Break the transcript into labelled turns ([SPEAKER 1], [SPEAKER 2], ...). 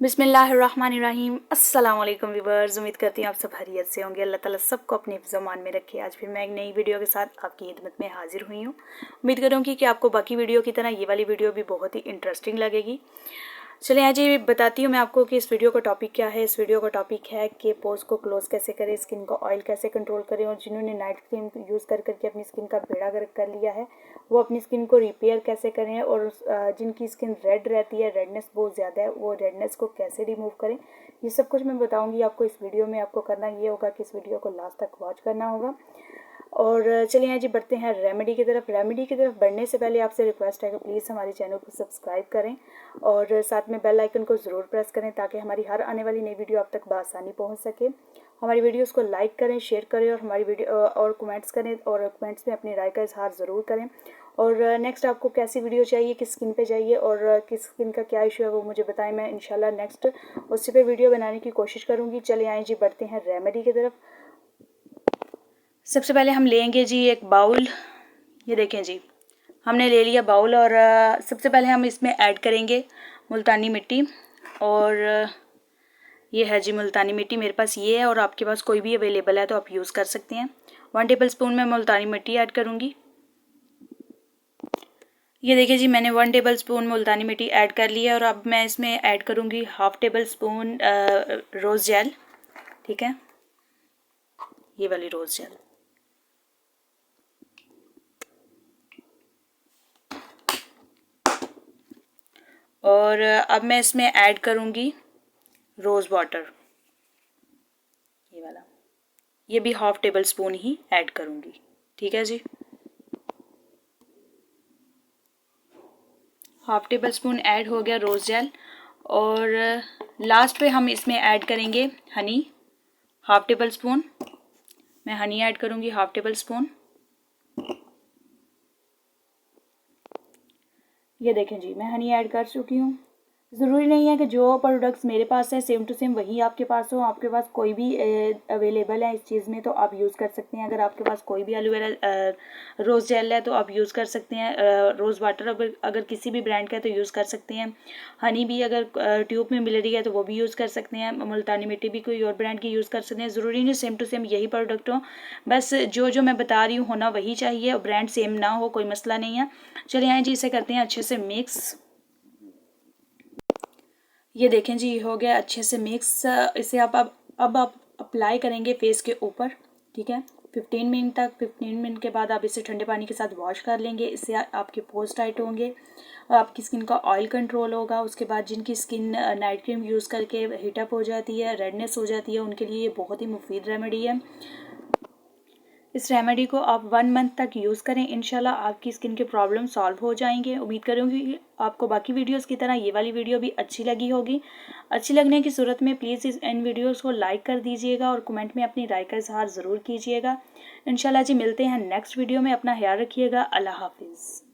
[SPEAKER 1] बिस्मिल्लाहिर्रहमानिर्रहीम। अस्सलाम वालेकुम व्यूअर्स, उम्मीद करती हूँ आप सब खैरियत से होंगे। अल्लाह ताला सबको अपने ज़मान में रखे। आज फिर मैं एक नई वीडियो के साथ आपकी खिदमत में हाजिर हुई हूँ। उम्मीद करूँगी कि आपको बाकी वीडियो की तरह ये वाली वीडियो भी बहुत ही इंटरेस्टिंग लगेगी। चलिए आज ये बताती हूँ मैं आपको कि इस वीडियो का टॉपिक क्या है। इस वीडियो का टॉपिक है कि पोर्स को क्लोज कैसे करें, स्किन का ऑयल कैसे कंट्रोल करें, और जिन्होंने नाइट क्रीम यूज़ कर करके अपनी स्किन का बेड़ा गर्क कर लिया है वो अपनी स्किन को रिपेयर कैसे करें, और जिनकी स्किन रेड रहती है, रेडनेस बहुत ज़्यादा है, वो रेडनेस को कैसे रिमूव करें, ये सब कुछ मैं बताऊँगी आपको इस वीडियो में। आपको करना ये होगा कि इस वीडियो को लास्ट तक वॉच करना होगा। और चलिए आज बढ़ते हैं रेमेडी की तरफ। रेमेडी की तरफ बढ़ने से पहले आपसे रिक्वेस्ट है कि प्लीज़ हमारे चैनल को सब्सक्राइब करें और साथ में बेल आइकन को ज़रूर प्रेस करें ताकि हमारी हर आने वाली नई वीडियो आप तक बआसानी पहुंच सके। हमारी वीडियोस को लाइक करें, शेयर करें और हमारी वीडियो और कमेंट्स करें, और कमेंट्स में अपनी राय का इजहार ज़रूर करें। और नेक्स्ट आपको कैसी वीडियो चाहिए, किस स्किन पे चाहिए और किस स्किन का क्या इशू है वो मुझे बताएं। मैं इंशाल्लाह नेक्स्ट उसी पे वीडियो बनाने की कोशिश करूँगी। चले आएँ जी, बढ़ते हैं रेमेडी की तरफ। सबसे पहले हम लेंगे जी एक बाउल। ये देखें जी, हमने ले लिया बाउल और सबसे पहले हम इसमें ऐड करेंगे मुल्तानी मिट्टी। और ये है जी मुल्तानी मिट्टी, मेरे पास ये है और आपके पास कोई भी अवेलेबल है तो आप यूज़ कर सकते हैं। 1 टेबल स्पून में मुल्तानी मिट्टी ऐड करूँगी। ये देखिए जी, मैंने 1 टेबल स्पून मुल्तानी मिट्टी ऐड कर लिया और अब मैं इसमें ऐड करूँगी 1/2 टेबल स्पून रोज़ जेल। ठीक है, ये वाली रोज़ जेल। और अब मैं इसमें ऐड करूँगी रोज़ वाटर, ये वाला, ये भी 1/2 टेबल स्पून ही ऐड करूँगी। ठीक है जी, 1/2 टेबल स्पून ऐड हो गया रोज़ जेल। और लास्ट पे हम इसमें ऐड करेंगे हनी, 1/2 टेबल स्पून। मैं हनी ऐड करूँगी 1/2 टेबल स्पून। ये देखें जी, मैं हनी ऐड कर चुकी हूँ। ज़रूरी नहीं है कि जो प्रोडक्ट्स मेरे पास है सेम टू सेम वही आपके पास हो। आपके पास कोई भी अवेलेबल है इस चीज़ में तो आप यूज़ कर सकते हैं। अगर आपके पास कोई भी एलोवेरा रोज़ जेल है तो आप यूज़ कर सकते हैं। रोज़ वाटर अगर किसी भी ब्रांड का है तो यूज़ कर सकते हैं। हनी भी अगर ट्यूब में मिल रही है तो वो भी यूज़ कर सकते हैं। मुल्तानी मिट्टी भी कोई और ब्रांड की यूज़ कर सकते हैं। ज़रूरी नहीं सेम टू सेम यही प्रोडक्ट हो, बस जो जो मैं बता रही हूँ होना वही चाहिए और ब्रांड सेम ना हो, कोई मसला नहीं है। चलिए आइए जी, इसे करते हैं अच्छे से मिक्स। ये देखें जी, हो गया अच्छे से मिक्स। इसे अब आप अप्लाई करेंगे फेस के ऊपर। ठीक है, 15 मिनट तक। 15 मिनट के बाद आप इसे ठंडे पानी के साथ वॉश कर लेंगे। इससे आपके पोर्स टाइट होंगे और आपकी स्किन का ऑयल कंट्रोल होगा। उसके बाद जिनकी स्किन नाइट क्रीम यूज़ करके हीटअप हो जाती है, रेडनेस हो जाती है, उनके लिए ये बहुत ही मुफीद रेमेडी है। इस रेमेडी को आप 1 मंथ तक यूज़ करें, इंशाल्लाह आपकी स्किन के प्रॉब्लम सॉल्व हो जाएंगे। उम्मीद करूँगी कि आपको बाकी वीडियोस की तरह ये वाली वीडियो भी अच्छी लगी होगी। अच्छी लगने की सूरत में प्लीज़ इन वीडियोस को लाइक कर दीजिएगा और कमेंट में अपनी राय का इजहार ज़रूर कीजिएगा। इंशाल्लाह जी मिलते हैं नेक्स्ट वीडियो में। अपना ख्याल रखिएगा। अल्लाह हाफिज़।